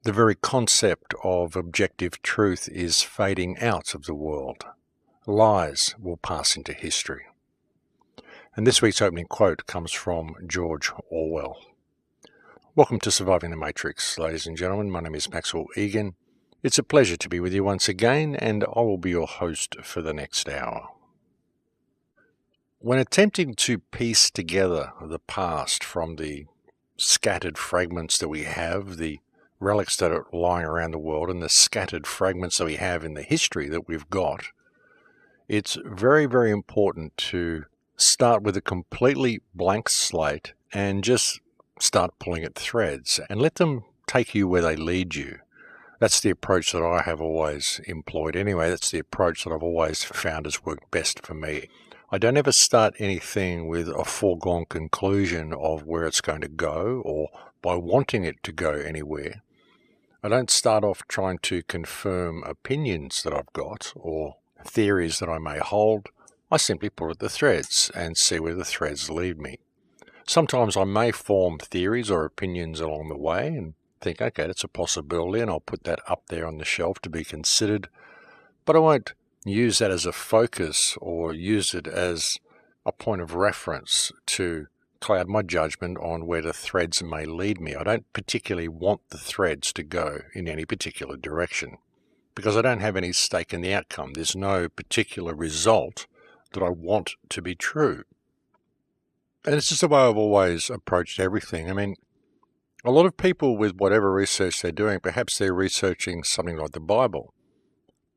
The very concept of objective truth is fading out of the world. Lies will pass into history. And this week's opening quote comes from George Orwell. Welcome to Surviving the Matrix, ladies and gentlemen. My name is Maxwell Igan. It's a pleasure to be with you once again, and I will be your host for the next hour. When attempting to piece together the past from the scattered fragments that we have, the relics that are lying around the world, and the scattered fragments that we have in the history that we've got, it's very, very important to start with a completely blank slate and just start pulling at threads and let them take you where they lead you. That's the approach that I have always employed anyway. That's the approach that I've always found has worked best for me. I don't ever start anything with a foregone conclusion of where it's going to go or by wanting it to go anywhere. I don't start off trying to confirm opinions that I've got or theories that I may hold. I simply pull at the threads and see where the threads lead me. Sometimes I may form theories or opinions along the way and think, okay, that's a possibility, and I'll put that up there on the shelf to be considered. But I won't use that as a focus or use it as a point of reference to cloud my judgment on where the threads may lead me. I don't particularly want the threads to go in any particular direction because I don't have any stake in the outcome. There's no particular result that I want to be true. And it's just the way I've always approached everything. I mean, a lot of people with whatever research they're doing, perhaps they're researching something like the Bible.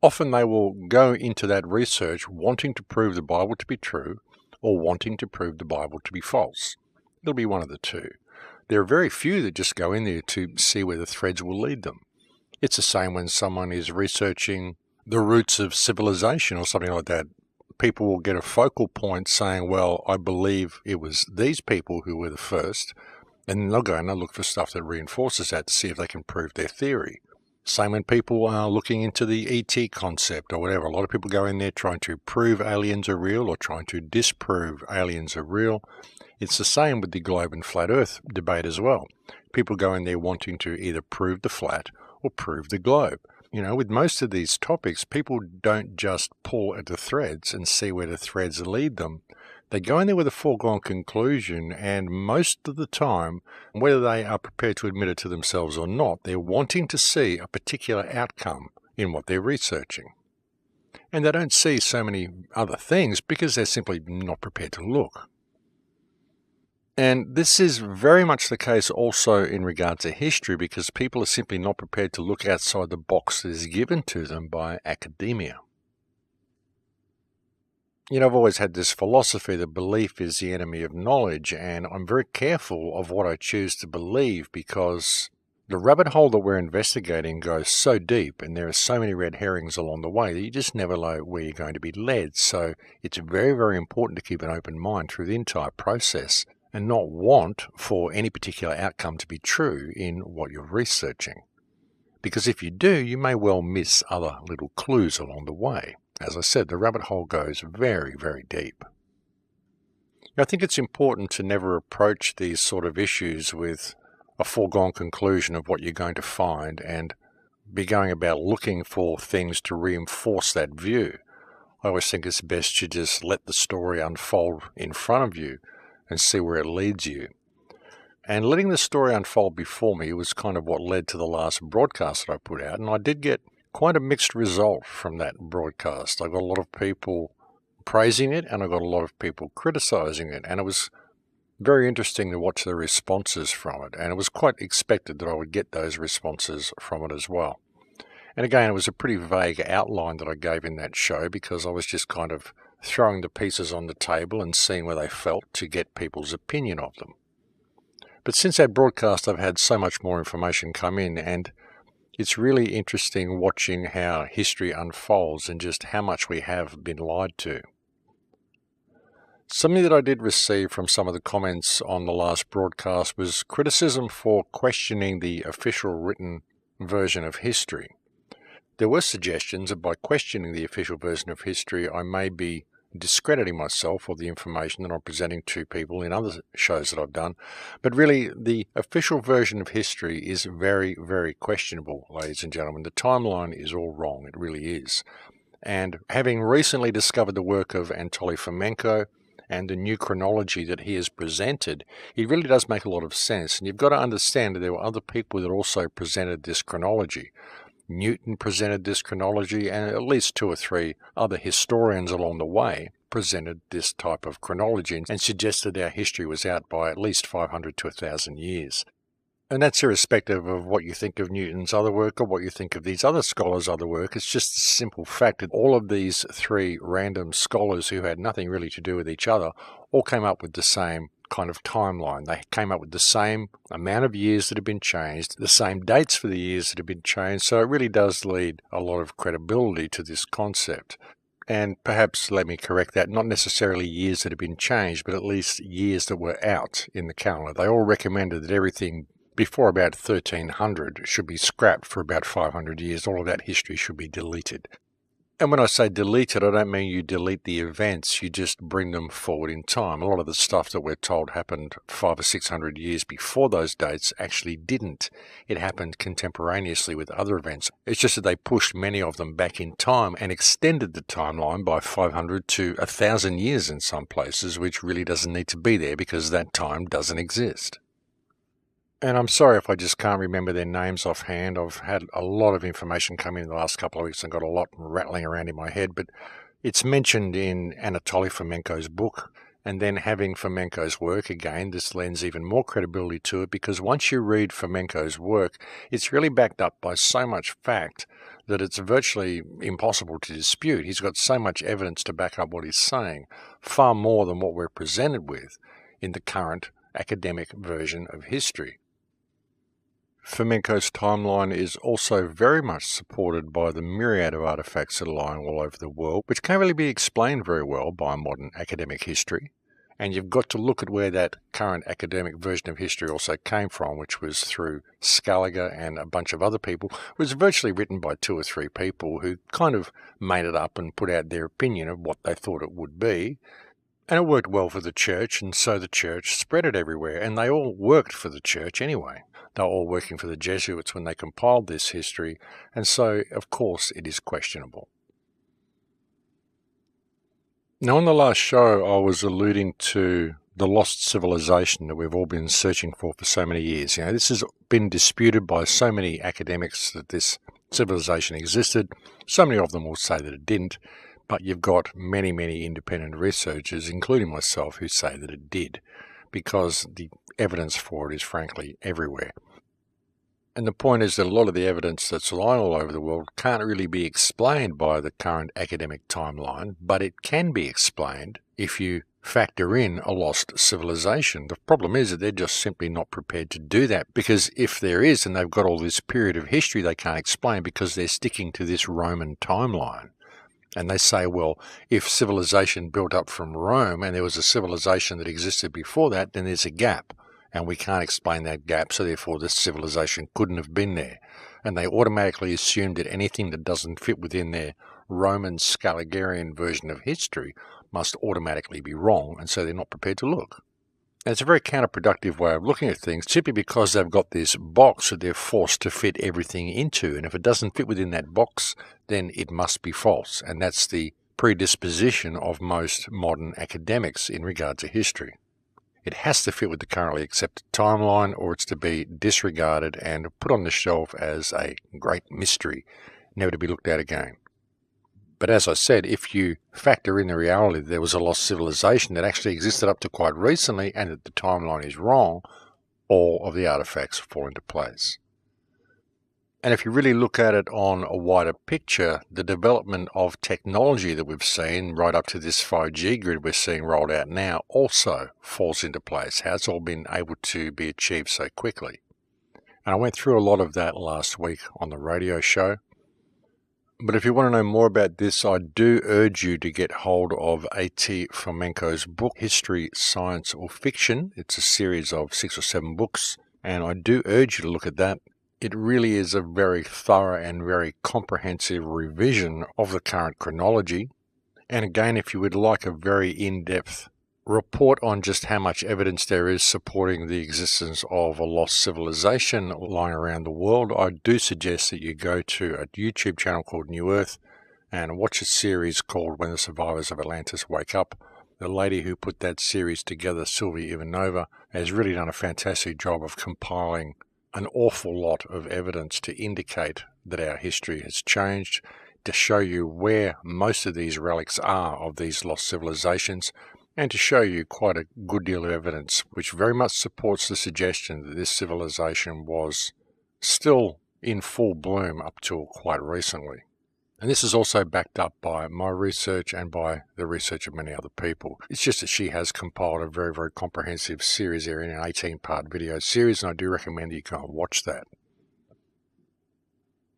Often they will go into that research wanting to prove the Bible to be true or wanting to prove the Bible to be false. It'll be one of the two. There are very few that just go in there to see where the threads will lead them. It's the same when someone is researching the roots of civilization or something like that. People will get a focal point saying, well, I believe it was these people who were the first, and then they'll go and they'll look for stuff that reinforces that to see if they can prove their theory. Same when people are looking into the ET concept or whatever. A lot of people go in there trying to prove aliens are real or trying to disprove aliens are real. It's the same with the globe and flat earth debate as well. People go in there wanting to either prove the flat or prove the globe. You know, with most of these topics, people don't just pull at the threads and see where the threads lead them. They go in there with a foregone conclusion, and most of the time, whether they are prepared to admit it to themselves or not, they're wanting to see a particular outcome in what they're researching. And they don't see so many other things because they're simply not prepared to look. And this is very much the case also in regard to history, because people are simply not prepared to look outside the box that is given to them by academia. You know, I've always had this philosophy that belief is the enemy of knowledge, and I'm very careful of what I choose to believe because the rabbit hole that we're investigating goes so deep and there are so many red herrings along the way that you just never know where you're going to be led. So it's very, very important to keep an open mind through the entire process and not want for any particular outcome to be true in what you're researching. Because if you do, you may well miss other little clues along the way. As I said, the rabbit hole goes very, very deep. I think it's important to never approach these sort of issues with a foregone conclusion of what you're going to find and be going about looking for things to reinforce that view. I always think it's best to just let the story unfold in front of you and see where it leads you. And letting the story unfold before me was kind of what led to the last broadcast that I put out, and I did get quite a mixed result from that broadcast. I got a lot of people praising it and I got a lot of people criticizing it, and it was very interesting to watch the responses from it, and it was quite expected that I would get those responses from it as well. And again, it was a pretty vague outline that I gave in that show because I was just kind of throwing the pieces on the table and seeing where they felt to get people's opinion of them. But since that broadcast, I've had so much more information come in, and it's really interesting watching how history unfolds and just how much we have been lied to. Something that I did receive from some of the comments on the last broadcast was criticism for questioning the official written version of history. There were suggestions that by questioning the official version of history, I may be discrediting myself or the information that I'm presenting to people in other shows that I've done. But really, the official version of history is very, very questionable, ladies and gentlemen. The timeline is all wrong. It really is. And having recently discovered the work of Anatoly Fomenko and the new chronology that he has presented, it really does make a lot of sense. And you've got to understand that there were other people that also presented this chronology. Newton presented this chronology, and at least 2 or 3 other historians along the way presented this type of chronology and suggested our history was out by at least 500 to 1,000 years. And that's irrespective of what you think of Newton's other work or what you think of these other scholars' other work. It's just a simple fact that all of these 3 random scholars who had nothing really to do with each other all came up with the same kind of timeline. They came up with the same amount of years that have been changed, the same dates for the years that have been changed, so it really does lead a lot of credibility to this concept. And perhaps let me correct that, not necessarily years that have been changed, but at least years that were out in the calendar. They all recommended that everything before about 1300 should be scrapped for about 500 years. All of that history should be deleted. And when I say deleted, I don't mean you delete the events, you just bring them forward in time. A lot of the stuff that we're told happened 500 or 600 years before those dates actually didn't. It happened contemporaneously with other events. It's just that they pushed many of them back in time and extended the timeline by 500 to 1,000 years in some places, which really doesn't need to be there because that time doesn't exist. And I'm sorry if I just can't remember their names offhand. I've had a lot of information come in the last couple of weeks and got a lot rattling around in my head, but it's mentioned in Anatoly Fomenko's book, and then having Fomenko's work, again, this lends even more credibility to it, because once you read Fomenko's work, it's really backed up by so much fact that it's virtually impossible to dispute. He's got so much evidence to back up what he's saying, far more than what we're presented with in the current academic version of history. Fomenko's timeline is also very much supported by the myriad of artifacts that are lying all over the world, which can't really be explained very well by modern academic history. And you've got to look at where that current academic version of history also came from, which was through Scaliger and a bunch of other people. It was virtually written by 2 or 3 people who kind of made it up and put out their opinion of what they thought it would be. And it worked well for the church, and so the church spread it everywhere. And they all worked for the church anyway. They were all working for the Jesuits when they compiled this history, and so, of course, it is questionable. Now, on the last show, I was alluding to the lost civilization that we've all been searching for so many years. This has been disputed by so many academics that this civilization existed. So many of them will say that it didn't, but you've got many, many independent researchers, including myself, who say that it did, because the evidence for it is frankly everywhere. And the point is that a lot of the evidence that's lying all over the world can't really be explained by the current academic timeline, but it can be explained if you factor in a lost civilization. The problem is that they're just simply not prepared to do that, because if there is, and they've got all this period of history they can't explain because they're sticking to this Roman timeline. And they say, well, if civilization built up from Rome and there was a civilization that existed before that, then there's a gap. And we can't explain that gap, so therefore this civilization couldn't have been there. And they automatically assume that anything that doesn't fit within their Roman Scaligerian version of history must automatically be wrong, and so they're not prepared to look. And it's a very counterproductive way of looking at things, simply because they've got this box that they're forced to fit everything into, and if it doesn't fit within that box, then it must be false. And that's the predisposition of most modern academics in regard to history. It has to fit with the currently accepted timeline, or it's to be disregarded and put on the shelf as a great mystery, never to be looked at again. But as I said, if you factor in the reality that there was a lost civilization that actually existed up to quite recently and that the timeline is wrong, all of the artifacts fall into place. And if you really look at it on a wider picture, the development of technology that we've seen right up to this 5G grid we're seeing rolled out now also falls into place. How it's all been able to be achieved so quickly. And I went through a lot of that last week on the radio show. But if you want to know more about this, I do urge you to get hold of A.T. Fomenko's book, History, Science or Fiction. It's a series of 6 or 7 books, and I do urge you to look at that. It really is a very thorough and very comprehensive revision of the current chronology. And again, if you would like a very in-depth report on just how much evidence there is supporting the existence of a lost civilization lying around the world, I do suggest that you go to a YouTube channel called New Earth and watch a series called When the Survivors of Atlantis Wake Up. The lady who put that series together, Sylvia Ivanova, has really done a fantastic job of compiling an awful lot of evidence to indicate that our history has changed, to show you where most of these relics are of these lost civilizations, and to show you quite a good deal of evidence which very much supports the suggestion that this civilization was still in full bloom up till quite recently. And this is also backed up by my research and by the research of many other people. It's just that she has compiled a very, very comprehensive series here in an 18-part video series, and I do recommend that you go and watch that.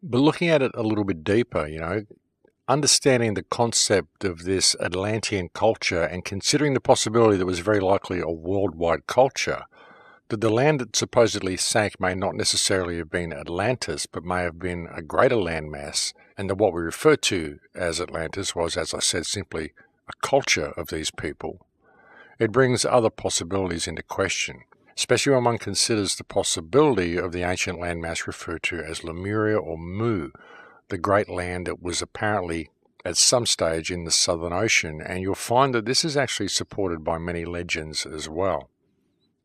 But looking at it a little bit deeper, understanding the concept of this Atlantean culture and considering the possibility that it was very likely a worldwide culture, that the land that supposedly sank may not necessarily have been Atlantis, but may have been a greater landmass, and that what we refer to as Atlantis was, as I said, simply a culture of these people. It brings other possibilities into question, especially when one considers the possibility of the ancient landmass referred to as Lemuria or Mu, the great land that was apparently at some stage in the Southern Ocean, and you'll find that this is actually supported by many legends as well.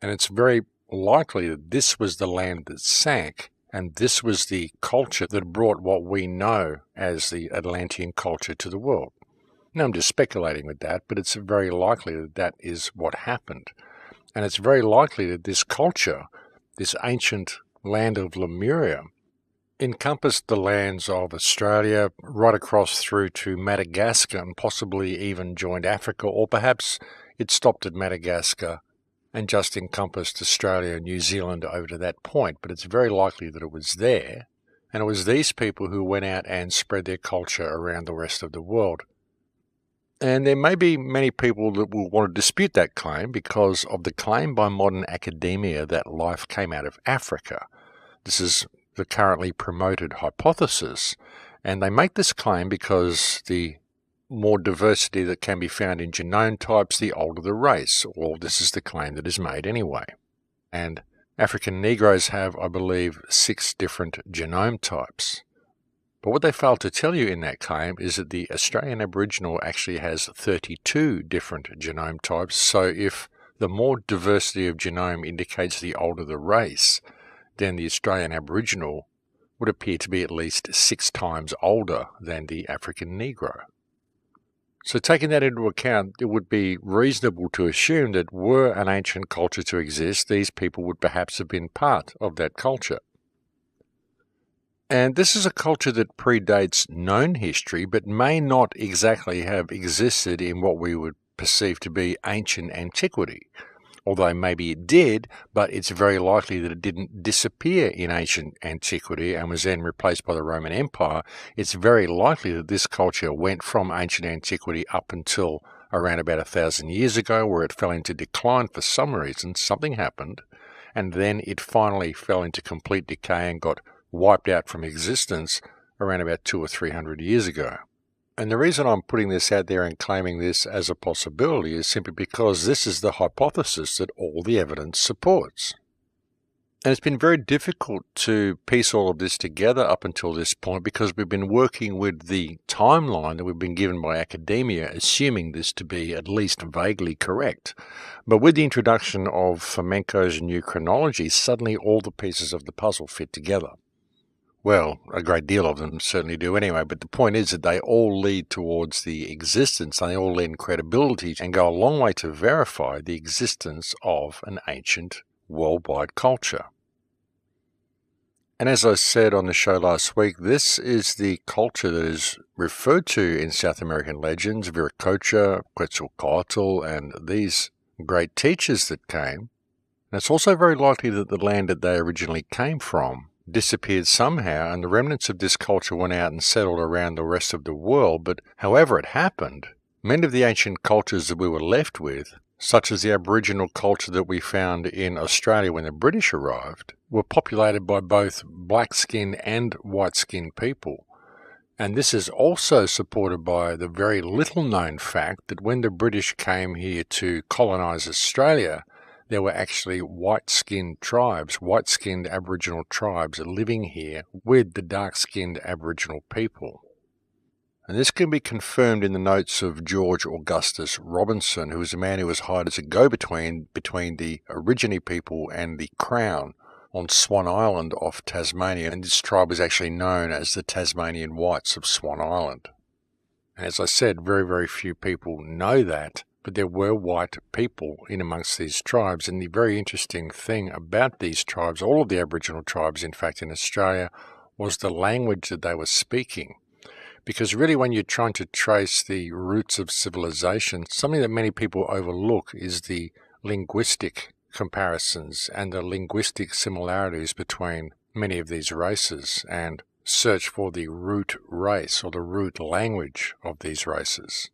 And it's very likely that this was the land that sank, and this was the culture that brought what we know as the Atlantean culture to the world. Now, I'm just speculating with that, but it's very likely that that is what happened. And it's very likely that this culture, this ancient land of Lemuria, encompassed the lands of Australia right across through to Madagascar and possibly even joined Africa, or perhaps it stopped at Madagascar and just encompassed Australia and New Zealand over to that point. But it's very likely that it was there, and it was these people who went out and spread their culture around the rest of the world. And there may be many people that will want to dispute that claim because of the claim by modern academia that life came out of Africa. This is the currently promoted hypothesis, and they make this claim because the more diversity that can be found in genome types, the older the race, or this is the claim that is made anyway. And African Negroes have, I believe, 6 different genome types. But what they fail to tell you in that claim is that the Australian Aboriginal actually has 32 different genome types, so if the more diversity of genome indicates the older the race, then the Australian Aboriginal would appear to be at least 6 times older than the African Negro. So taking that into account, it would be reasonable to assume that were an ancient culture to exist, these people would perhaps have been part of that culture. And this is a culture that predates known history, but may not exactly have existed in what we would perceive to be ancient antiquity. Although maybe it did, but it's very likely that it didn't disappear in ancient antiquity and was then replaced by the Roman Empire. It's very likely that this culture went from ancient antiquity up until around about 1,000 years ago, where it fell into decline for some reason. Something happened, and then it finally fell into complete decay and got wiped out from existence around about 200 or 300 years ago. And the reason I'm putting this out there and claiming this as a possibility is simply because this is the hypothesis that all the evidence supports. And it's been very difficult to piece all of this together up until this point because we've been working with the timeline that we've been given by academia, assuming this to be at least vaguely correct. But with the introduction of Fomenko's new chronology, suddenly all the pieces of the puzzle fit together. Well, a great deal of them certainly do anyway, but the point is that they all lead towards the existence, they all lend credibility and go a long way to verify the existence of an ancient worldwide culture. And as I said on the show last week, this is the culture that is referred to in South American legends, Viracocha, Quetzalcoatl, and these great teachers that came. And it's also very likely that the land that they originally came from disappeared somehow, and the remnants of this culture went out and settled around the rest of the world. But however it happened, many of the ancient cultures that we were left with, such as the Aboriginal culture that we found in Australia when the British arrived, were populated by both black-skinned and white-skinned people. And this is also supported by the very little known fact that when the British came here to colonise Australia, there were actually white-skinned tribes, white-skinned Aboriginal tribes living here with the dark-skinned Aboriginal people. And this can be confirmed in the notes of George Augustus Robinson, who was a man who was hired as a go-between between the Aborigine people and the Crown on Swan Island off Tasmania, and this tribe was actually known as the Tasmanian Whites of Swan Island. And as I said, very, very few people know that, but there were white people in amongst these tribes, and the very interesting thing about these tribes, all of the Aboriginal tribes in fact in Australia, was the language that they were speaking. Because really when you're trying to trace the roots of civilization, something that many people overlook is the linguistic comparisons and the linguistic similarities between many of these races, and search for the root race or the root language of these races.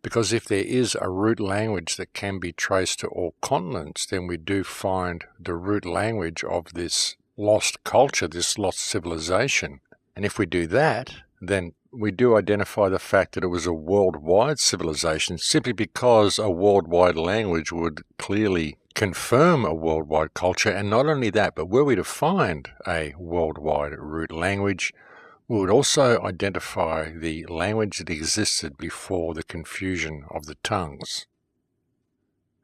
Because if there is a root language that can be traced to all continents, then we do find the root language of this lost culture, this lost civilization. And if we do that, then we do identify the fact that it was a worldwide civilization, simply because a worldwide language would clearly confirm a worldwide culture. And not only that, but were we to find a worldwide root language, we would also identify the language that existed before the confusion of the tongues.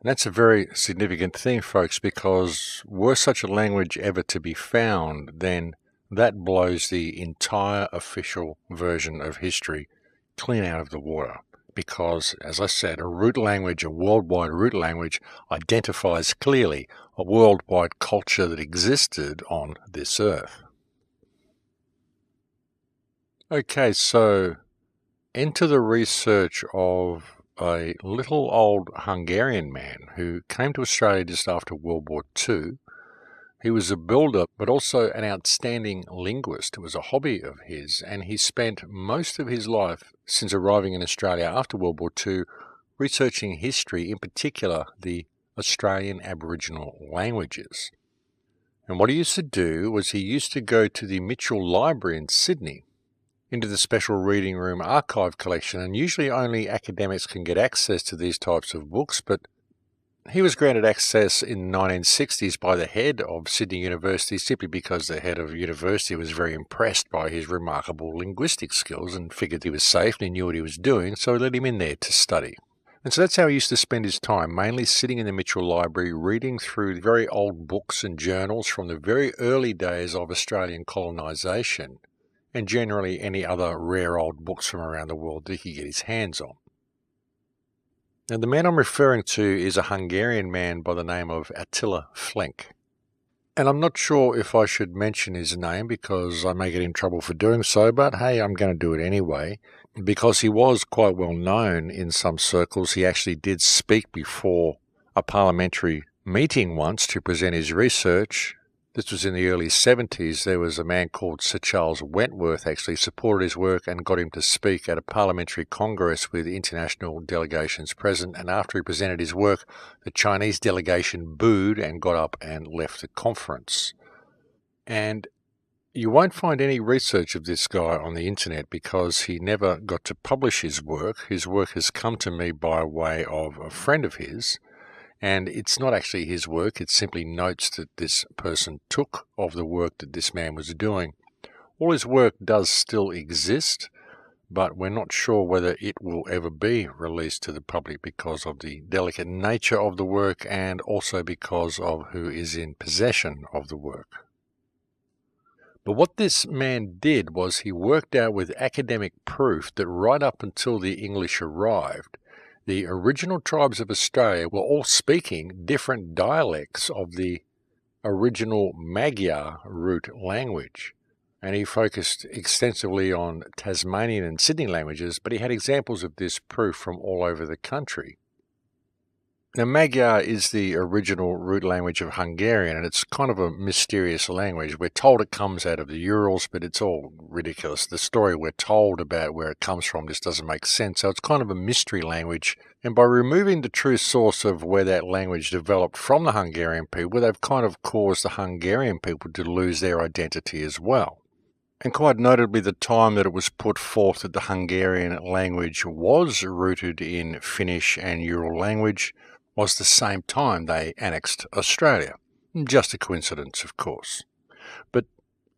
And that's a very significant thing, folks, because were such a language ever to be found, then that blows the entire official version of history clean out of the water. Because, as I said, a root language, a worldwide root language, identifies clearly a worldwide culture that existed on this earth. Okay, so enter the research of a little old Hungarian man who came to Australia just after World War II. He was a builder, but also an outstanding linguist. It was a hobby of his, and he spent most of his life since arriving in Australia after World War II researching history, in particular the Australian Aboriginal languages. And what he used to do was he used to go to the Mitchell Library in Sydney, into the special reading room archive collection, and usually only academics can get access to these types of books, but he was granted access in the 1960s by the head of Sydney University, simply because the head of the university was very impressed by his remarkable linguistic skills and figured he was safe and he knew what he was doing, so he let him in there to study. And so that's how he used to spend his time, mainly sitting in the Mitchell Library, reading through very old books and journals from the very early days of Australian colonisation, and generally any other rare old books from around the world that he could get his hands on. Now, the man I'm referring to is a Hungarian man by the name of Attila Flink. And I'm not sure if I should mention his name because I may get in trouble for doing so, but hey, I'm going to do it anyway. Because he was quite well known in some circles. He actually did speak before a parliamentary meeting once to present his research. This was in the early 70s. There was a man called Sir Charles Wentworth actually supported his work and got him to speak at a parliamentary congress with international delegations present. And after he presented his work, the Chinese delegation booed and got up and left the conference. And you won't find any research of this guy on the internet because he never got to publish his work. His work has come to me by way of a friend of his. And it's not actually his work, it's simply notes that this person took of the work that this man was doing. All his work does still exist, but we're not sure whether it will ever be released to the public because of the delicate nature of the work and also because of who is in possession of the work. But what this man did was he worked out with academic proof that right up until the English arrived, the original tribes of Australia were all speaking different dialects of the original Magyar root language. And he focused extensively on Tasmanian and Sydney languages, but he had examples of this proof from all over the country. Now, Magyar is the original root language of Hungarian, and it's kind of a mysterious language. We're told it comes out of the Urals, but it's all ridiculous. The story we're told about where it comes from just doesn't make sense. So it's kind of a mystery language. And by removing the true source of where that language developed from the Hungarian people, they've kind of caused the Hungarian people to lose their identity as well. And quite notably, the time that it was put forth that the Hungarian language was rooted in Finnish and Ural language was the same time they annexed Australia. Just a coincidence, of course. But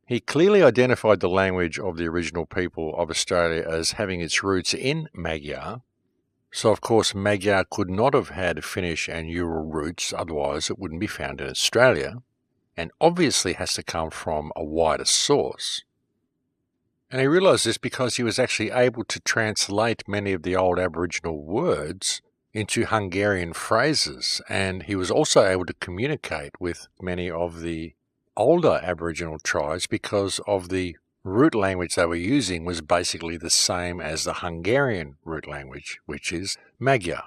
he clearly identified the language of the original people of Australia as having its roots in Magyar. So, of course, Magyar could not have had Finnish and Ural roots, otherwise it wouldn't be found in Australia, and obviously has to come from a wider source. And he realised this because he was actually able to translate many of the old Aboriginal words into Hungarian phrases, and he was also able to communicate with many of the older Aboriginal tribes because of the root language they were using was basically the same as the Hungarian root language, which is Magyar.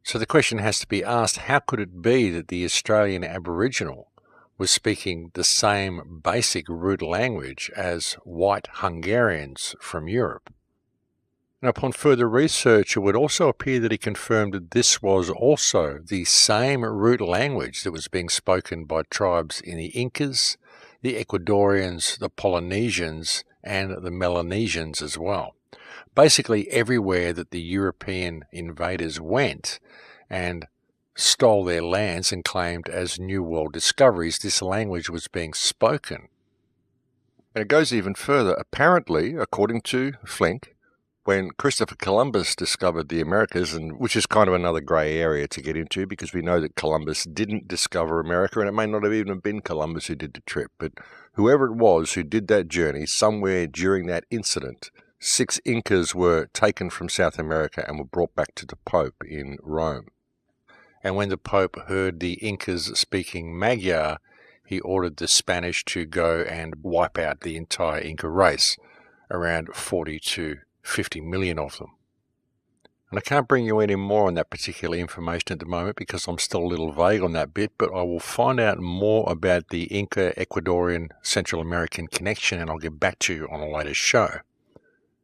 So the question has to be asked, how could it be that the Australian Aboriginal was speaking the same basic root language as white Hungarians from Europe? And upon further research, it would also appear that he confirmed that this was also the same root language that was being spoken by tribes in the Incas, the Ecuadorians, the Polynesians, and the Melanesians as well. Basically, everywhere that the European invaders went and stole their lands and claimed as New World discoveries, this language was being spoken. And it goes even further. Apparently, according to Flink, when Christopher Columbus discovered the Americas, and which is kind of another grey area to get into because we know that Columbus didn't discover America, and it may not have even been Columbus who did the trip, but whoever it was who did that journey, somewhere during that incident, 6 Incas were taken from South America and were brought back to the Pope in Rome. And when the Pope heard the Incas speaking Magyar, he ordered the Spanish to go and wipe out the entire Inca race, around 40 to 50 million of them. And I can't bring you any more on that particular information at the moment because I'm still a little vague on that bit, but I will find out more about the Inca, Ecuadorian, Central American connection, and I'll get back to you on a later show.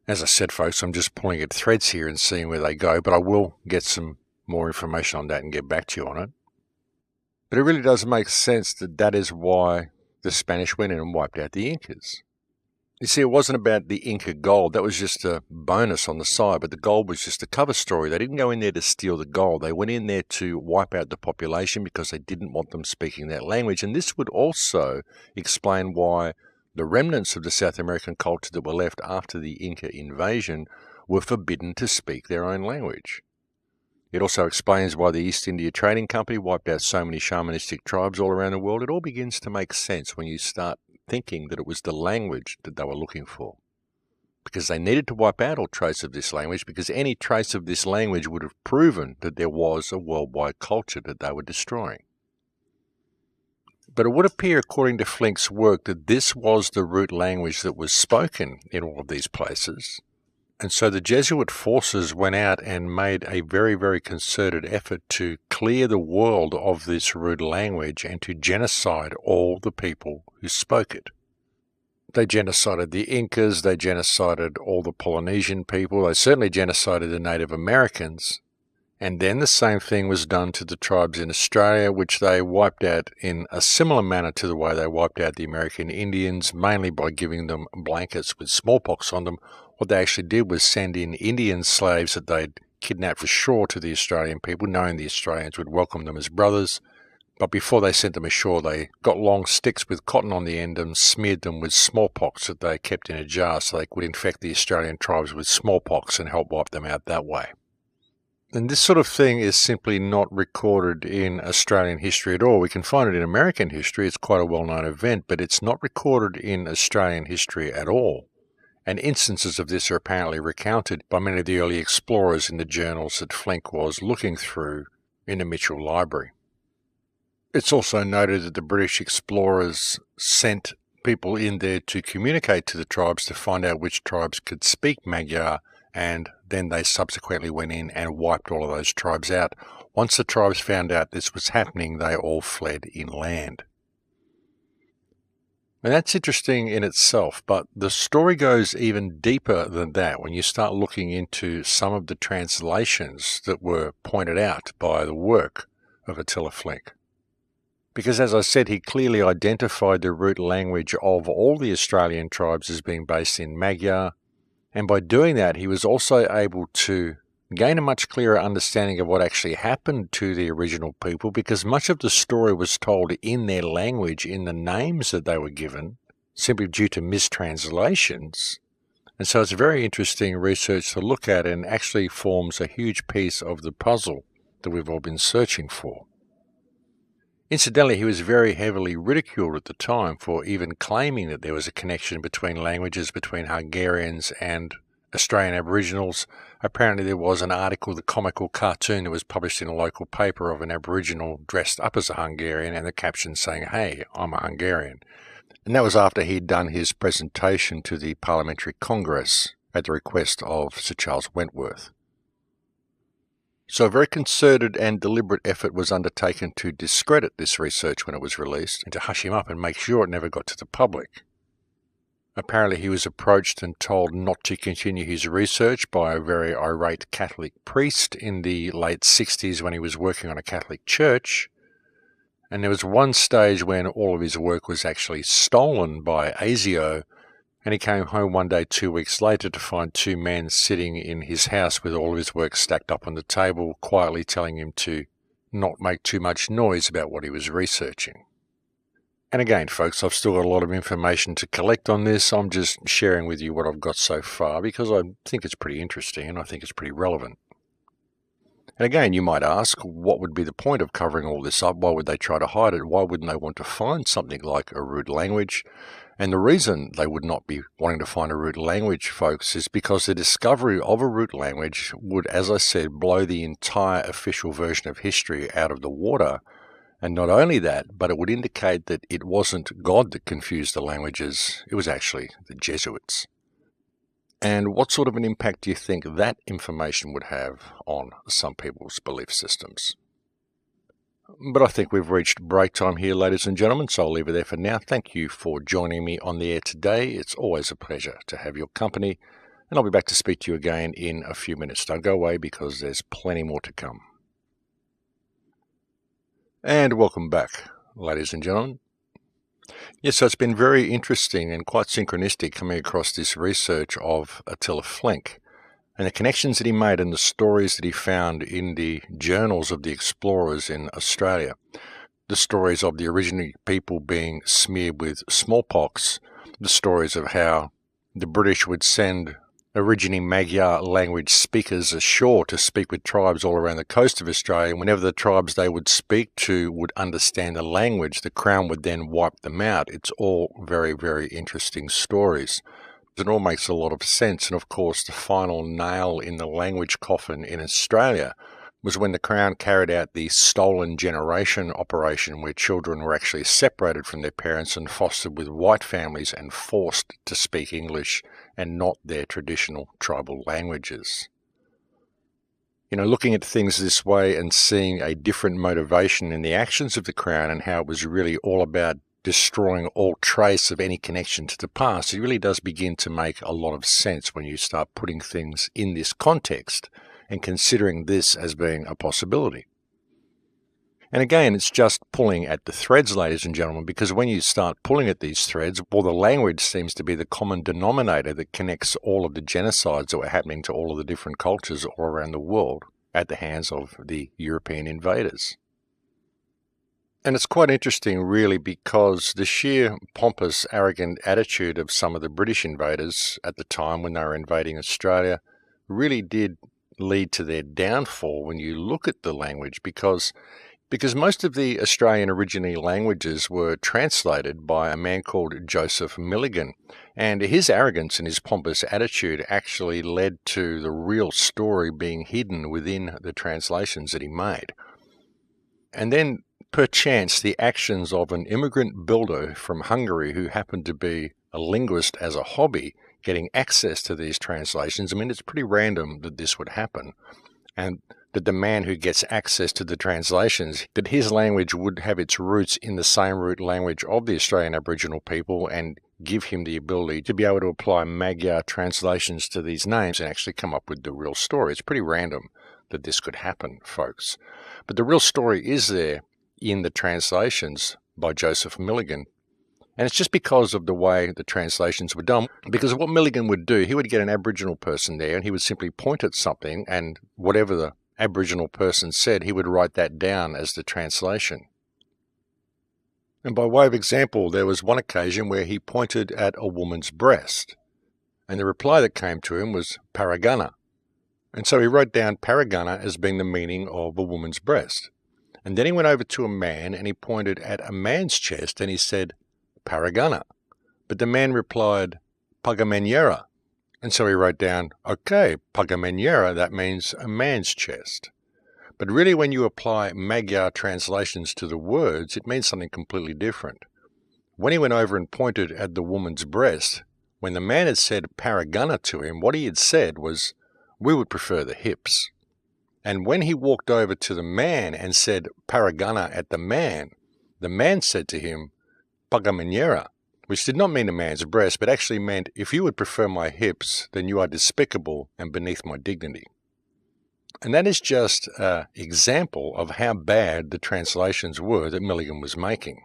As I said, folks, I'm just pulling at threads here and seeing where they go, but I will get some more information on that and get back to you on it. But it really does make sense that that is why the Spanish went in and wiped out the Incas. You see, it wasn't about the Inca gold. That was just a bonus on the side, but the gold was just a cover story. They didn't go in there to steal the gold. They went in there to wipe out the population because they didn't want them speaking that language. And this would also explain why the remnants of the South American culture that were left after the Inca invasion were forbidden to speak their own language. It also explains why the East India Trading Company wiped out so many shamanistic tribes all around the world. It all begins to make sense when you start thinking that it was the language that they were looking for. Because they needed to wipe out all trace of this language, because any trace of this language would have proven that there was a worldwide culture that they were destroying. But it would appear, according to Flink's work, that this was the root language that was spoken in all of these places. And so the Jesuit forces went out and made a very, very concerted effort to clear the world of this root language and to genocide all the people who spoke it. They genocided the Incas, they genocided all the Polynesian people, they certainly genocided the Native Americans. And then the same thing was done to the tribes in Australia, which they wiped out in a similar manner to the way they wiped out the American Indians, mainly by giving them blankets with smallpox on them. What they actually did was send in Indian slaves that they'd kidnapped ashore to the Australian people, knowing the Australians would welcome them as brothers. But before they sent them ashore, they got long sticks with cotton on the end and smeared them with smallpox that they kept in a jar so they could infect the Australian tribes with smallpox and help wipe them out that way. And this sort of thing is simply not recorded in Australian history at all. We can find it in American history. It's quite a well-known event, but it's not recorded in Australian history at all. And instances of this are apparently recounted by many of the early explorers in the journals that Flink was looking through in the Mitchell Library. It's also noted that the British explorers sent people in there to communicate to the tribes to find out which tribes could speak Magyar, and then they subsequently went in and wiped all of those tribes out. Once the tribes found out this was happening, they all fled inland. And that's interesting in itself, but the story goes even deeper than that when you start looking into some of the translations that were pointed out by the work of Attila Flink. Because as I said, he clearly identified the root language of all the Australian tribes as being based in Magyar, and by doing that he was also able to gain a much clearer understanding of what actually happened to the original people, because much of the story was told in their language, in the names that they were given, simply due to mistranslations. And so it's very interesting research to look at, and actually forms a huge piece of the puzzle that we've all been searching for. Incidentally, he was very heavily ridiculed at the time for even claiming that there was a connection between languages between Hungarians and Australian Aboriginals. Apparently there was an article, the comical cartoon that was published in a local paper, of an Aboriginal dressed up as a Hungarian and the caption saying, "Hey, I'm a Hungarian." And that was after he'd done his presentation to the Parliamentary Congress at the request of Sir Charles Wentworth. So a very concerted and deliberate effort was undertaken to discredit this research when it was released, and to hush him up and make sure it never got to the public. Apparently he was approached and told not to continue his research by a very irate Catholic priest in the late 60s when he was working on a Catholic church. And there was one stage when all of his work was actually stolen by ASIO, and he came home one day 2 weeks later to find two men sitting in his house with all of his work stacked up on the table, quietly telling him to not make too much noise about what he was researching. And again, folks, I've still got a lot of information to collect on this. I'm just sharing with you what I've got so far because I think it's pretty interesting and I think it's pretty relevant. And again, you might ask, what would be the point of covering all this up? Why would they try to hide it? Why wouldn't they want to find something like a root language? And the reason they would not be wanting to find a root language, folks, is because the discovery of a root language would, as I said, blow the entire official version of history out of the water. And not only that, but it would indicate that it wasn't God that confused the languages, it was actually the Jesuits. And what sort of an impact do you think that information would have on some people's belief systems? But I think we've reached break time here, ladies and gentlemen, so I'll leave it there for now. Thank you for joining me on the air today. It's always a pleasure to have your company, and I'll be back to speak to you again in a few minutes. Don't go away because there's plenty more to come. And welcome back, ladies and gentlemen. Yes, so it's been very interesting and quite synchronistic coming across this research of Attila Flink and the connections that he made and the stories that he found in the journals of the explorers in Australia. The stories of the original people being smeared with smallpox, the stories of how the British would send originating Magyar language speakers ashore to speak with tribes all around the coast of Australia. And whenever the tribes they would speak to would understand the language, the Crown would then wipe them out. It's all very, very interesting stories. It all makes a lot of sense. And of course, the final nail in the language coffin in Australia was when the Crown carried out the stolen generation operation, where children were actually separated from their parents and fostered with white families and forced to speak English and not their traditional tribal languages. You know, looking at things this way and seeing a different motivation in the actions of the Crown and how it was really all about destroying all trace of any connection to the past, it really does begin to make a lot of sense when you start putting things in this context and considering this as being a possibility. And again, it's just pulling at the threads, ladies and gentlemen, because when you start pulling at these threads, well, the language seems to be the common denominator that connects all of the genocides that were happening to all of the different cultures all around the world at the hands of the European invaders. And it's quite interesting, really, because the sheer pompous, arrogant attitude of some of the British invaders at the time when they were invading Australia really did lead to their downfall when you look at the language, because most of the Australian originating languages were translated by a man called Joseph Milligan, and his arrogance and his pompous attitude actually led to the real story being hidden within the translations that he made. And then, perchance, the actions of an immigrant builder from Hungary who happened to be a linguist as a hobby getting access to these translations. I mean, it's pretty random that this would happen, and that the man who gets access to the translations, that his language would have its roots in the same root language of the Australian Aboriginal people and give him the ability to be able to apply Magyar translations to these names and actually come up with the real story. It's pretty random that this could happen, folks. But the real story is there in the translations by Joseph Milligan. And it's just because of the way the translations were done. Because of what Milligan would do, he would get an Aboriginal person there and he would simply point at something, and whatever the Aboriginal person said, he would write that down as the translation. And by way of example, there was one occasion where he pointed at a woman's breast, and the reply that came to him was paragana. And so he wrote down paragana as being the meaning of a woman's breast. And then he went over to a man and he pointed at a man's chest and he said paragana. But the man replied pagamenyera. And so he wrote down, okay, pagamenyera, that means a man's chest. But really when you apply Magyar translations to the words, it means something completely different. When he went over and pointed at the woman's breast, when the man had said paragana to him, what he had said was, we would prefer the hips. And when he walked over to the man and said paragana at the man said to him, pagamenyera, which did not mean a man's breast, but actually meant, if you would prefer my hips, then you are despicable and beneath my dignity. And that is just an example of how bad the translations were that Milligan was making.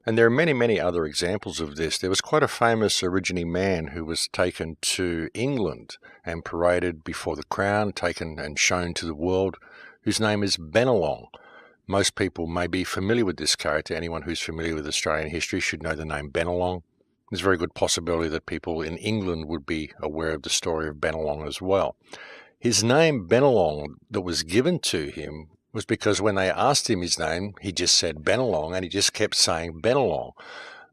And there are many, many other examples of this. There was quite a famous Aborigine man who was taken to England and paraded before the Crown, taken and shown to the world, whose name is Bennelong. Most people may be familiar with this character. Anyone who's familiar with Australian history should know the name Bennelong. There's a very good possibility that people in England would be aware of the story of Bennelong as well. His name, Bennelong, that was given to him was because when they asked him his name, he just said Bennelong, and he just kept saying Bennelong.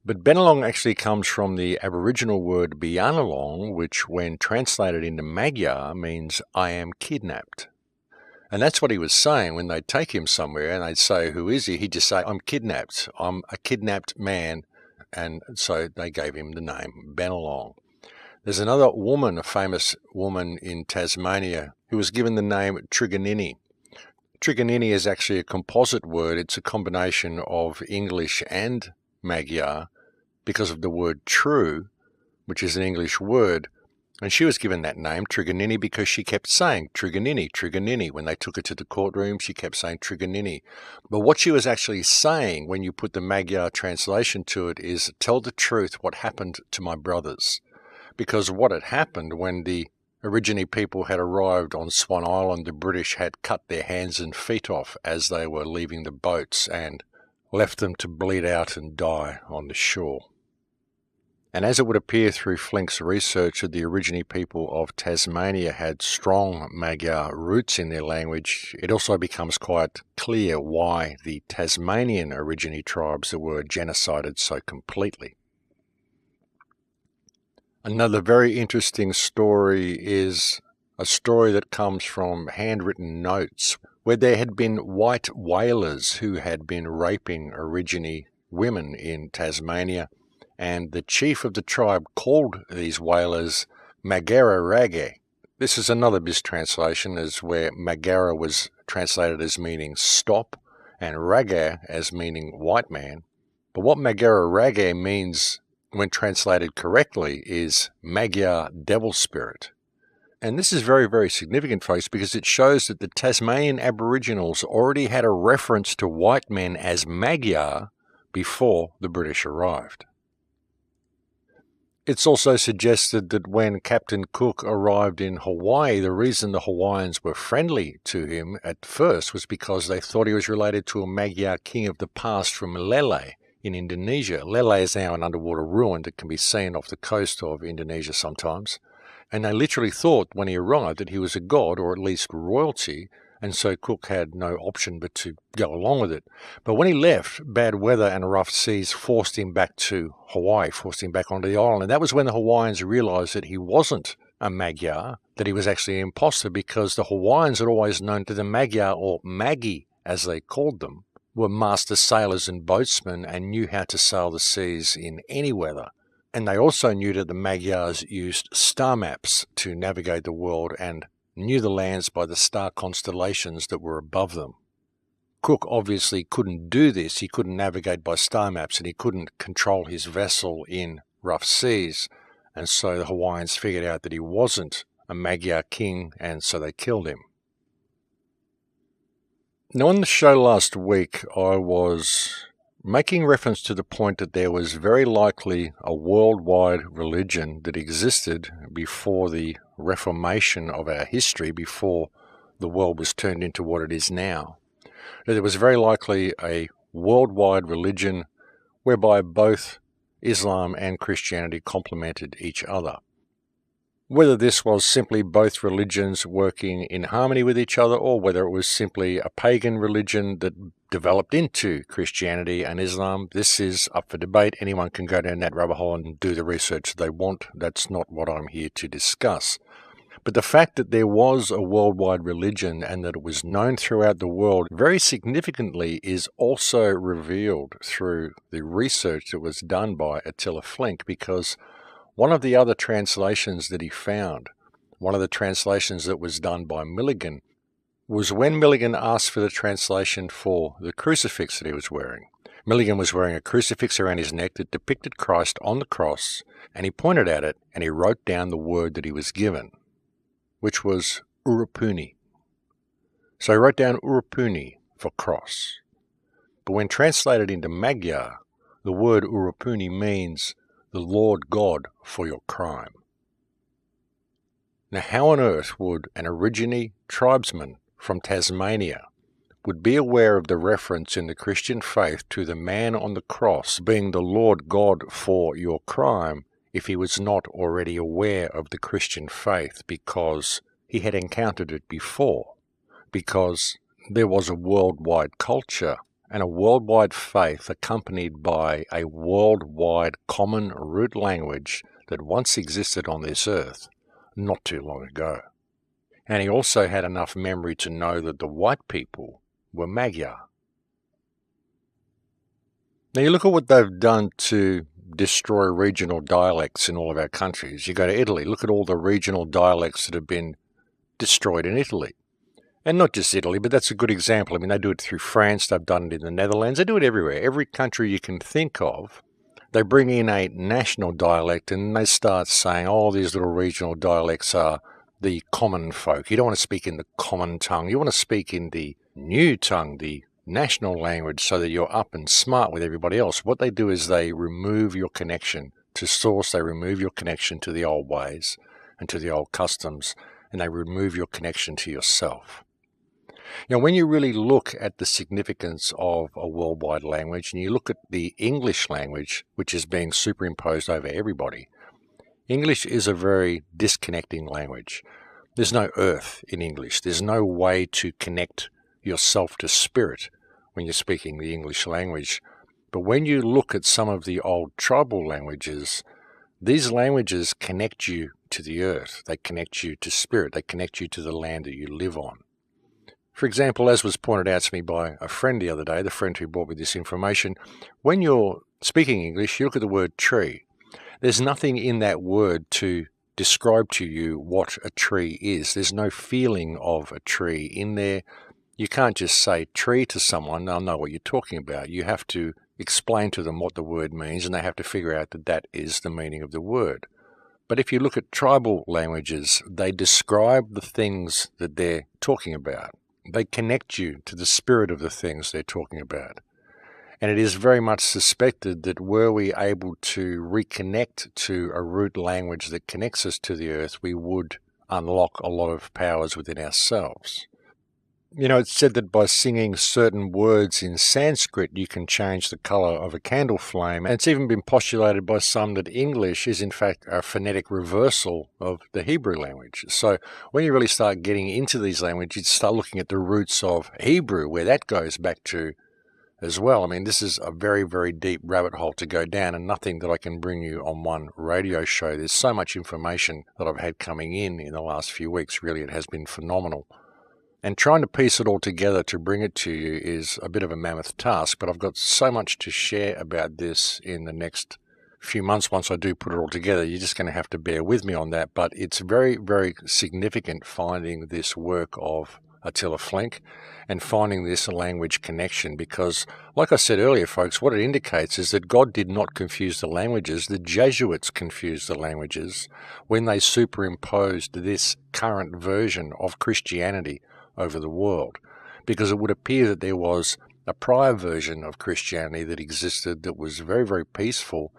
But Bennelong actually comes from the Aboriginal word Bianalong, which when translated into Magyar means I am kidnapped. And that's what he was saying when they'd take him somewhere and they'd say, who is he? He'd just say, I'm kidnapped. I'm a kidnapped man. And so they gave him the name Bennelong. There's another woman, a famous woman in Tasmania, who was given the name Triganini. Triganini is actually a composite word. It's a combination of English and Magyar because of the word true, which is an English word. And she was given that name, Triganini, because she kept saying Triganini, Triganini. When they took her to the courtroom, she kept saying Triganini. But what she was actually saying when you put the Magyar translation to it is, tell the truth what happened to my brothers. Because what had happened when the Aborigine people had arrived on Swan Island, the British had cut their hands and feet off as they were leaving the boats and left them to bleed out and die on the shore. And as it would appear through Flink's research that the Aborigine people of Tasmania had strong Magyar roots in their language, it also becomes quite clear why the Tasmanian Aborigine tribes were genocided so completely. Another very interesting story is a story that comes from handwritten notes where there had been white whalers who had been raping Aborigine women in Tasmania, and the chief of the tribe called these whalers Magara Rage. This is another mistranslation, as where Magara was translated as meaning stop and Raga as meaning white man. But what Magara Rage means when translated correctly is Magyar devil spirit. And this is very, very significant, folks, because it shows that the Tasmanian Aboriginals already had a reference to white men as Magyar before the British arrived. It's also suggested that when Captain Cook arrived in Hawaii, the reason the Hawaiians were friendly to him at first was because they thought he was related to a Magyar king of the past from Lele in Indonesia. Lele is now an underwater ruin that can be seen off the coast of Indonesia sometimes. And they literally thought when he arrived that he was a god, or at least royalty, and so Cook had no option but to go along with it. But when he left, bad weather and rough seas forced him back to Hawaii, forced him back onto the island. And that was when the Hawaiians realized that he wasn't a Magyar, that he was actually an imposter, because the Hawaiians had always known to the Magyar, or Magi as they called them, were master sailors and boatsmen and knew how to sail the seas in any weather. And they also knew that the Magyars used star maps to navigate the world and knew the lands by the star constellations that were above them. Cook obviously couldn't do this. He couldn't navigate by star maps, and he couldn't control his vessel in rough seas. And so the Hawaiians figured out that he wasn't a Magyar king, and so they killed him. Now, on the show last week, I was making reference to the point that there was very likely a worldwide religion that existed before the reformation of our history, before the world was turned into what it is now. That there was very likely a worldwide religion whereby both Islam and Christianity complemented each other. Whether this was simply both religions working in harmony with each other, or whether it was simply a pagan religion that developed into Christianity and Islam, this is up for debate. Anyone can go down that rabbit hole and do the research they want. That's not what I'm here to discuss. But the fact that there was a worldwide religion and that it was known throughout the world very significantly is also revealed through the research that was done by Attila Flink, because one of the other translations that he found, one of the translations that was done by Milligan, was when Milligan asked for the translation for the crucifix that he was wearing. Milligan was wearing a crucifix around his neck that depicted Christ on the cross, and he pointed at it and he wrote down the word that he was given, which was Urapuni. So he wrote down Urapuni for cross. But when translated into Magyar, the word Urapuni means the Lord God for your crime. Now, how on earth would an Aborigine tribesman from Tasmania would be aware of the reference in the Christian faith to the man on the cross being the Lord God for your crime if he was not already aware of the Christian faith, because he had encountered it before, because there was a worldwide culture and a worldwide faith accompanied by a worldwide common root language that once existed on this earth not too long ago. And he also had enough memory to know that the white people were Magyar. Now you look at what they've done to destroy regional dialects in all of our countries. You go to Italy, look at all the regional dialects that have been destroyed in Italy. And not just Italy, but that's a good example. I mean, they do it through France, they've done it in the Netherlands, they do it everywhere. Every country you can think of, they bring in a national dialect and they start saying, oh, these little regional dialects are the common folk. You don't want to speak in the common tongue. You want to speak in the new tongue, the national language, so that you're up and smart with everybody else. What they do is they remove your connection to source, they remove your connection to the old ways and to the old customs, and they remove your connection to yourself. You know, when you really look at the significance of a worldwide language and you look at the English language, which is being superimposed over everybody, English is a very disconnecting language. There's no earth in English. There's no way to connect yourself to spirit when you're speaking the English language. But when you look at some of the old tribal languages, these languages connect you to the earth. They connect you to spirit. They connect you to the land that you live on. For example, as was pointed out to me by a friend the other day, the friend who brought me this information, when you're speaking English, you look at the word tree. There's nothing in that word to describe to you what a tree is. There's no feeling of a tree in there. You can't just say tree to someone, they'll know what you're talking about. You have to explain to them what the word means, and they have to figure out that that is the meaning of the word. But if you look at tribal languages, they describe the things that they're talking about. They connect you to the spirit of the things they're talking about. And it is very much suspected that were we able to reconnect to a root language that connects us to the earth, we would unlock a lot of powers within ourselves. You know, it's said that by singing certain words in Sanskrit, you can change the color of a candle flame. And it's even been postulated by some that English is in fact a phonetic reversal of the Hebrew language. So when you really start getting into these languages, you start looking at the roots of Hebrew, where that goes back to as well. I mean, this is a very, very deep rabbit hole to go down, and nothing that I can bring you on one radio show. There's so much information that I've had coming in the last few weeks. Really, it has been phenomenal. And trying to piece it all together to bring it to you is a bit of a mammoth task, but I've got so much to share about this in the next few months once I do put it all together. You're just going to have to bear with me on that, but it's very, very significant finding this work of Attila Flink and finding this language connection, because, like I said earlier, folks, what it indicates is that God did not confuse the languages. The Jesuits confused the languages when they superimposed this current version of Christianity over the world, because it would appear that there was a prior version of Christianity that existed that was very, very peaceful.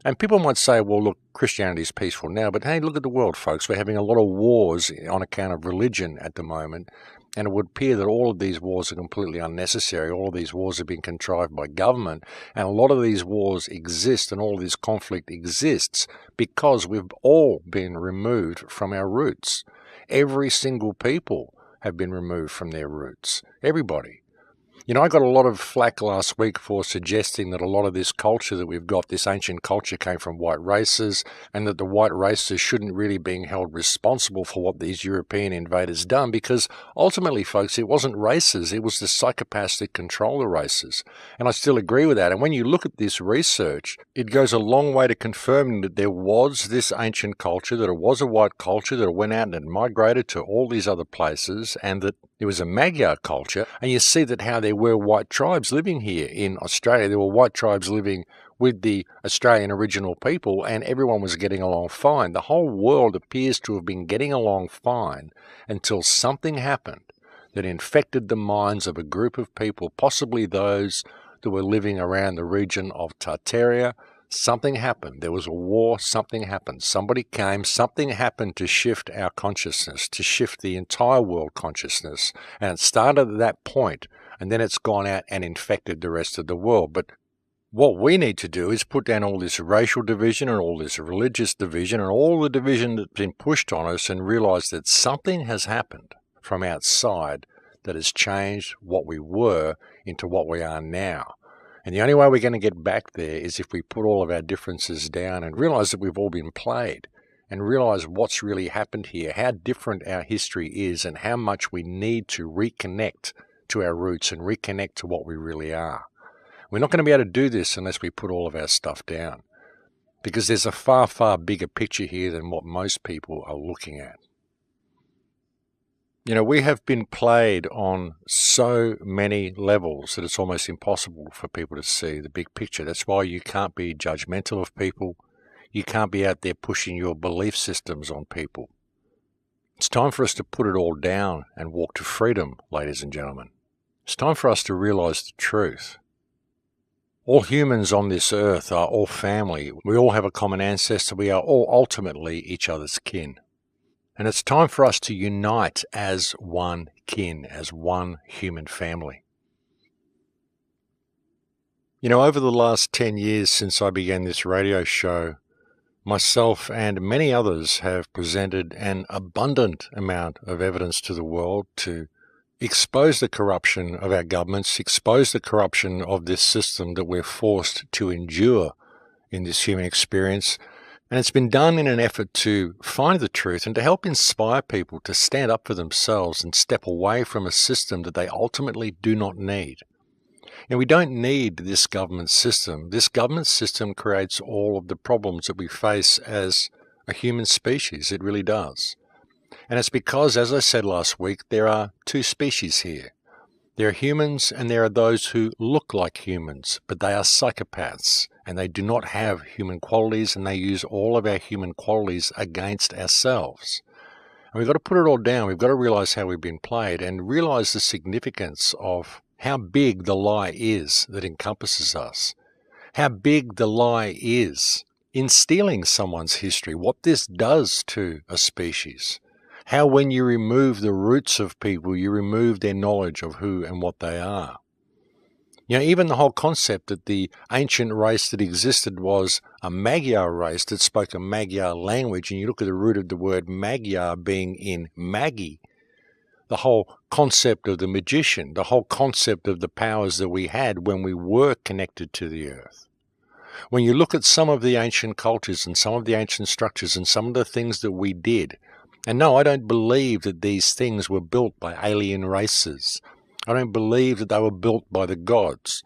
And people might say, well, look, Christianity is peaceful now, but hey, look at the world, folks. We're having a lot of wars on account of religion at the moment, and it would appear that all of these wars are completely unnecessary. All of these wars have been contrived by government, and a lot of these wars exist, and all of this conflict exists because we've all been removed from our roots. Every single people have been removed from their roots. Everybody. You know, I got a lot of flack last week for suggesting that a lot of this culture that we've got, this ancient culture, came from white races, and that the white races shouldn't really be held responsible for what these European invaders done, because ultimately, folks, it wasn't races, it was the psychopaths that control the races. And I still agree with that. And when you look at this research, it goes a long way to confirming that there was this ancient culture, that it was a white culture, that it went out and it migrated to all these other places, and that it was a Magyar culture. And you see that how there were white tribes living here in Australia. There were white tribes living with the Australian original people, and everyone was getting along fine. The whole world appears to have been getting along fine until something happened that infected the minds of a group of people, possibly those that were living around the region of Tartaria. Something happened. There was a war. Something happened. Somebody came. Something happened to shift our consciousness, to shift the entire world consciousness. And it started at that point, and then it's gone out and infected the rest of the world. But what we need to do is put down all this racial division and all this religious division and all the division that's been pushed on us and realize that something has happened from outside that has changed what we were into what we are now. And the only way we're going to get back there is if we put all of our differences down and realize that we've all been played, and realize what's really happened here, how different our history is, and how much we need to reconnect to our roots and reconnect to what we really are. We're not going to be able to do this unless we put all of our stuff down, because there's a far, far bigger picture here than what most people are looking at. You know, we have been played on so many levels that it's almost impossible for people to see the big picture. That's why you can't be judgmental of people. You can't be out there pushing your belief systems on people. It's time for us to put it all down and walk to freedom, ladies and gentlemen. It's time for us to realize the truth. All humans on this earth are all family. We all have a common ancestor. We are all ultimately each other's kin. And it's time for us to unite as one kin, as one human family. You know, over the last 10 years since I began this radio show, myself and many others have presented an abundant amount of evidence to the world to expose the corruption of our governments, expose the corruption of this system that we're forced to endure in this human experience. And it's been done in an effort to find the truth and to help inspire people to stand up for themselves and step away from a system that they ultimately do not need. And we don't need this government system. This government system creates all of the problems that we face as a human species. It really does. And it's because, as I said last week, there are two species here. There are humans and there are those who look like humans, but they are psychopaths and they do not have human qualities, and they use all of our human qualities against ourselves. And we've got to put it all down. We've got to realize how we've been played and realize the significance of how big the lie is that encompasses us. How big the lie is in stealing someone's history, what this does to a species. How when you remove the roots of people, you remove their knowledge of who and what they are. You know, even the whole concept that the ancient race that existed was a Magyar race that spoke a Magyar language, and you look at the root of the word Magyar being in Magi, the whole concept of the magician, the whole concept of the powers that we had when we were connected to the earth. When you look at some of the ancient cultures and some of the ancient structures and some of the things that we did, and no, I don't believe that these things were built by alien races. I don't believe that they were built by the gods.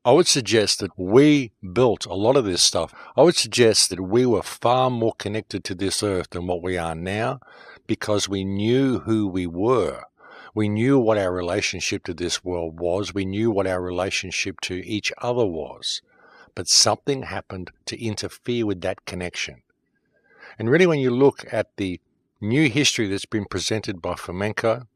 I would suggest that we built a lot of this stuff. I would suggest that we were far more connected to this earth than what we are now, because we knew who we were. We knew what our relationship to this world was. We knew what our relationship to each other was. But something happened to interfere with that connection. And really, when you look at the new history that's been presented by Flamenco,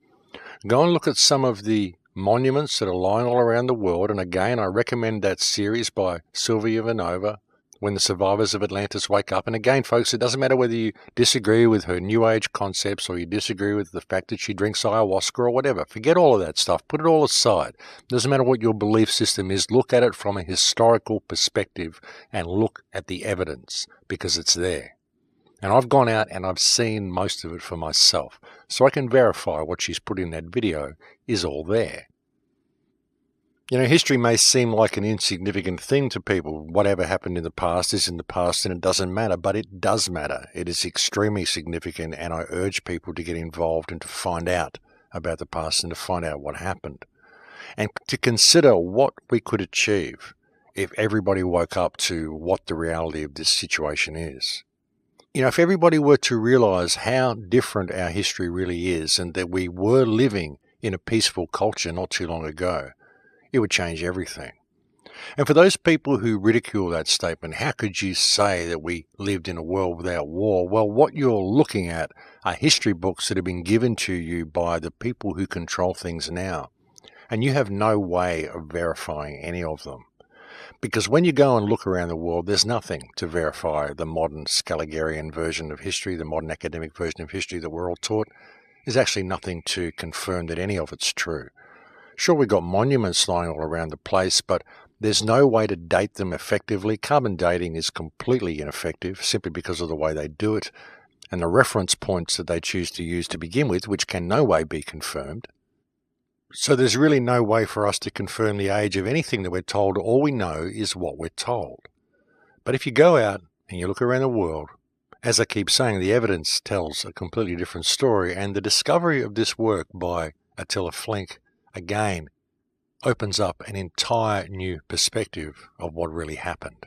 go and look at some of the monuments that are lying all around the world. And again, I recommend that series by Sylvia Ivanova, When the Survivors of Atlantis Wake Up. And again, folks, it doesn't matter whether you disagree with her New Age concepts or you disagree with the fact that she drinks ayahuasca or whatever. Forget all of that stuff. Put it all aside. It doesn't matter what your belief system is. Look at it from a historical perspective and look at the evidence, because it's there. And I've gone out and I've seen most of it for myself, so I can verify what she's put in that video is all there. You know, history may seem like an insignificant thing to people. Whatever happened in the past is in the past and it doesn't matter, but it does matter. It is extremely significant, and I urge people to get involved and to find out about the past and to find out what happened. And to consider what we could achieve if everybody woke up to what the reality of this situation is. You know, if everybody were to realize how different our history really is and that we were living in a peaceful culture not too long ago, it would change everything. And for those people who ridicule that statement, how could you say that we lived in a world without war? Well, what you're looking at are history books that have been given to you by the people who control things now. And you have no way of verifying any of them. Because when you go and look around the world, there's nothing to verify the modern Scaligerian version of history, the modern academic version of history that we're all taught. There's actually nothing to confirm that any of it's true. Sure, we've got monuments lying all around the place, but there's no way to date them effectively. Carbon dating is completely ineffective simply because of the way they do it and the reference points that they choose to use to begin with, which can no way be confirmed. So there's really no way for us to confirm the age of anything that we're told. All we know is what we're told. But if you go out and you look around the world, as I keep saying, the evidence tells a completely different story, and the discovery of this work by Attila Flink, again, opens up an entire new perspective of what really happened.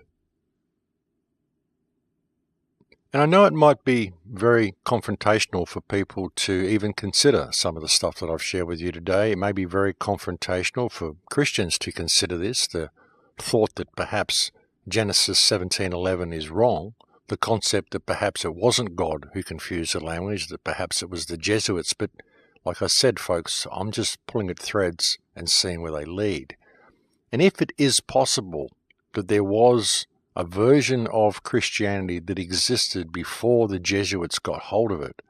And I know it might be very confrontational for people to even consider some of the stuff that I've shared with you today. It may be very confrontational for Christians to consider this, the thought that perhaps Genesis 17:11 is wrong, the concept that perhaps it wasn't God who confused the language, that perhaps it was the Jesuits. But like I said, folks, I'm just pulling at threads and seeing where they lead. And if it is possible that there was a version of Christianity that existed before the Jesuits got hold of it,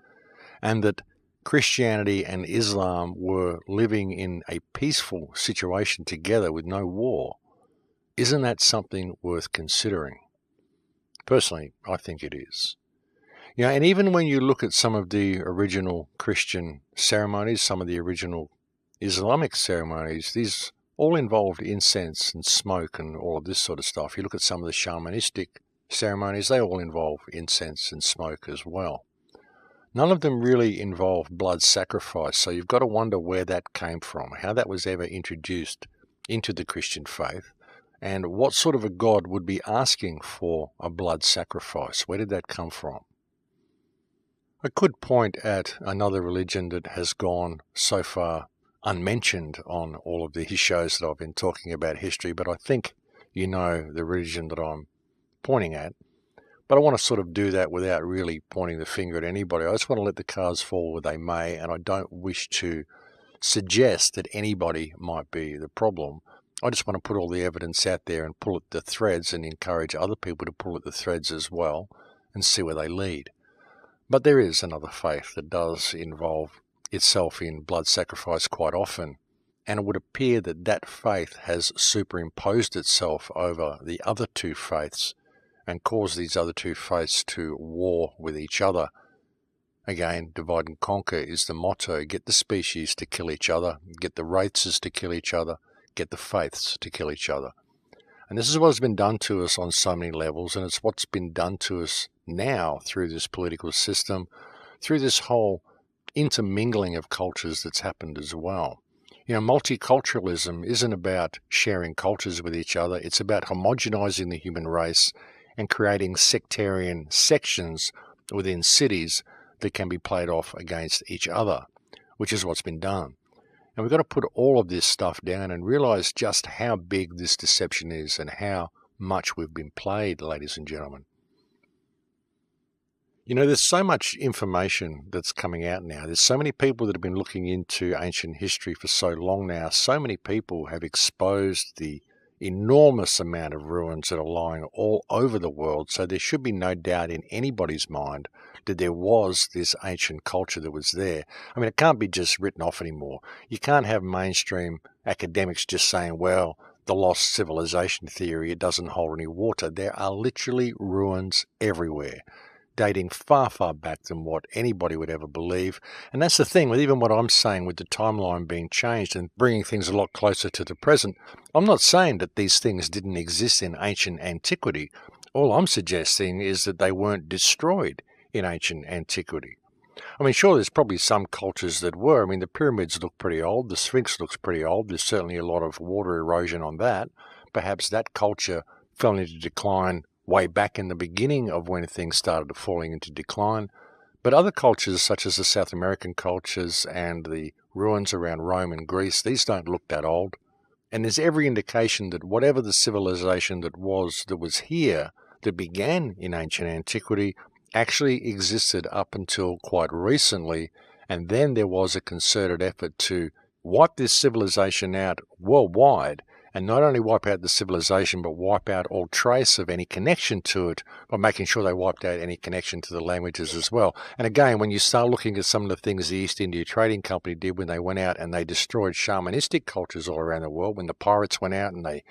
and that Christianity and Islam were living in a peaceful situation together with no war, isn't that something worth considering? Personally, I think it is. You know, and even when you look at some of the original Christian ceremonies, some of the original Islamic ceremonies, these all involved incense and smoke and all of this sort of stuff. You look at some of the shamanistic ceremonies, they all involve incense and smoke as well. None of them really involve blood sacrifice, so you've got to wonder where that came from, how that was ever introduced into the Christian faith, and what sort of a God would be asking for a blood sacrifice. Where did that come from? I could point at another religion that has gone so far unmentioned on all of these shows that I've been talking about history, but I think you know the religion that I'm pointing at. But I want to sort of do that without really pointing the finger at anybody. I just want to let the cards fall where they may, and I don't wish to suggest that anybody might be the problem. I just want to put all the evidence out there and pull at the threads and encourage other people to pull at the threads as well and see where they lead. But there is another faith that does involve itself in blood sacrifice quite often, and it would appear that that faith has superimposed itself over the other two faiths and caused these other two faiths to war with each other. Again, divide and conquer is the motto. Get the species to kill each other, get the races to kill each other, get the faiths to kill each other. And this is what has been done to us on so many levels, and it's what's been done to us now through this political system, through this whole intermingling of cultures that's happened as well. You know, multiculturalism isn't about sharing cultures with each other. It's about homogenizing the human race and creating sectarian sections within cities that can be played off against each other, which is what's been done. And we've got to put all of this stuff down and realize just how big this deception is and how much we've been played, ladies and gentlemen. You know, there's so much information that's coming out now. There's so many people that have been looking into ancient history for so long now. So many people have exposed the enormous amount of ruins that are lying all over the world. So there should be no doubt in anybody's mind that there was this ancient culture that was there. I mean, it can't be just written off anymore. You can't have mainstream academics just saying, well, the lost civilization theory, it doesn't hold any water. There are literally ruins everywhere, dating far, far back than what anybody would ever believe. And that's the thing with even what I'm saying with the timeline being changed and bringing things a lot closer to the present. I'm not saying that these things didn't exist in ancient antiquity. All I'm suggesting is that they weren't destroyed in ancient antiquity. I mean, sure, there's probably some cultures that were. I mean, the pyramids look pretty old. The Sphinx looks pretty old. There's certainly a lot of water erosion on that. Perhaps that culture fell into decline way back in the beginning of when things started falling into decline. But other cultures, such as the South American cultures and the ruins around Rome and Greece, these don't look that old. And there's every indication that whatever the civilization that was here, that began in ancient antiquity, actually existed up until quite recently. And then there was a concerted effort to wipe this civilization out worldwide, and not only wipe out the civilization, but wipe out all trace of any connection to it by making sure they wiped out any connection to the languages as well. And again, when you start looking at some of the things the East India Trading Company did when they went out and they destroyed shamanistic cultures all around the world, when the pirates went out and they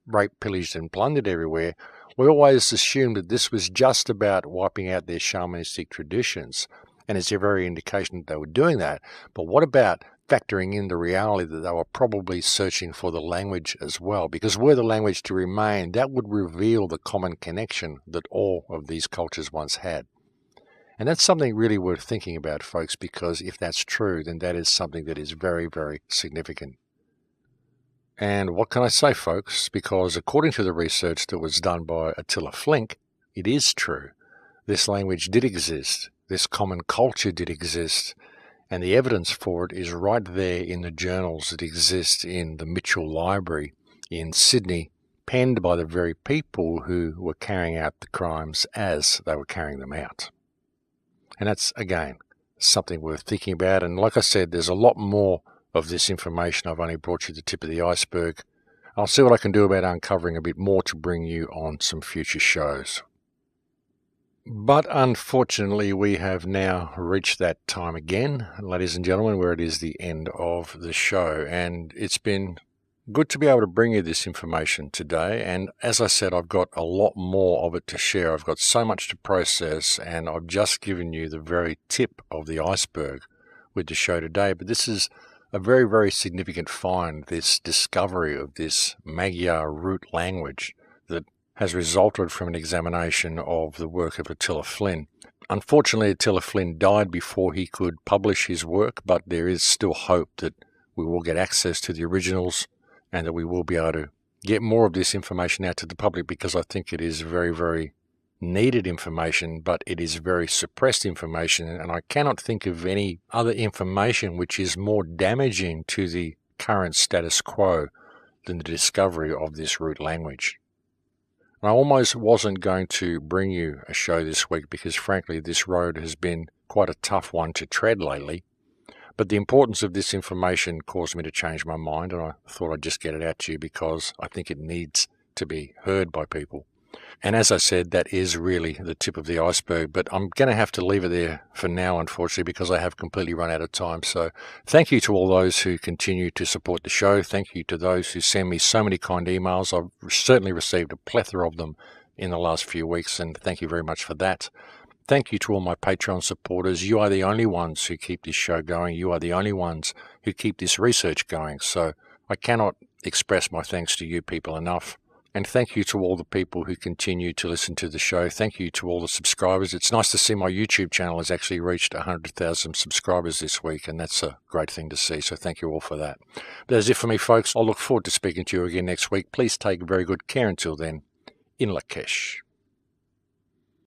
raped, pillaged and plundered everywhere, we always assumed that this was just about wiping out their shamanistic traditions. And it's a very indication that they were doing that. But what about factoring in the reality that they were probably searching for the language as well? Because were the language to remain, that would reveal the common connection that all of these cultures once had. And that's something really worth thinking about, folks, because if that's true, then that is something that is very, very significant. And what can I say, folks? Because according to the research that was done by Attila Flink, it is true. This language did exist. This common culture did exist. And the evidence for it is right there in the journals that exist in the Mitchell Library in Sydney, penned by the very people who were carrying out the crimes as they were carrying them out. And that's, again, something worth thinking about. And like I said, there's a lot more of this information. I've only brought you the tip of the iceberg. I'll see what I can do about uncovering a bit more to bring you on some future shows. But unfortunately, we have now reached that time again, ladies and gentlemen, where it is the end of the show. And it's been good to be able to bring you this information today. And as I said, I've got a lot more of it to share. I've got so much to process, and I've just given you the very tip of the iceberg with the show today. But this is a very, very significant find, this discovery of this Magyar root language that has resulted from an examination of the work of Attila Flynn. Unfortunately, Attila Flynn died before he could publish his work, but there is still hope that we will get access to the originals and that we will be able to get more of this information out to the public, because I think it is very, very needed information, but it is very suppressed information, and I cannot think of any other information which is more damaging to the current status quo than the discovery of this root language. And I almost wasn't going to bring you a show this week because, frankly, this road has been quite a tough one to tread lately. But the importance of this information caused me to change my mind, and I thought I'd just get it out to you because I think it needs to be heard by people. And as I said, that is really the tip of the iceberg, but I'm going to have to leave it there for now, unfortunately, because I have completely run out of time. So thank you to all those who continue to support the show. Thank you to those who send me so many kind emails. I've certainly received a plethora of them in the last few weeks, and thank you very much for that. Thank you to all my Patreon supporters. You are the only ones who keep this show going. You are the only ones who keep this research going. So I cannot express my thanks to you people enough. And thank you to all the people who continue to listen to the show. Thank you to all the subscribers. It's nice to see my YouTube channel has actually reached 100,000 subscribers this week, and that's a great thing to see. So thank you all for that. But that's it for me, folks. I'll look forward to speaking to you again next week. Please take very good care until then. In Lakesh.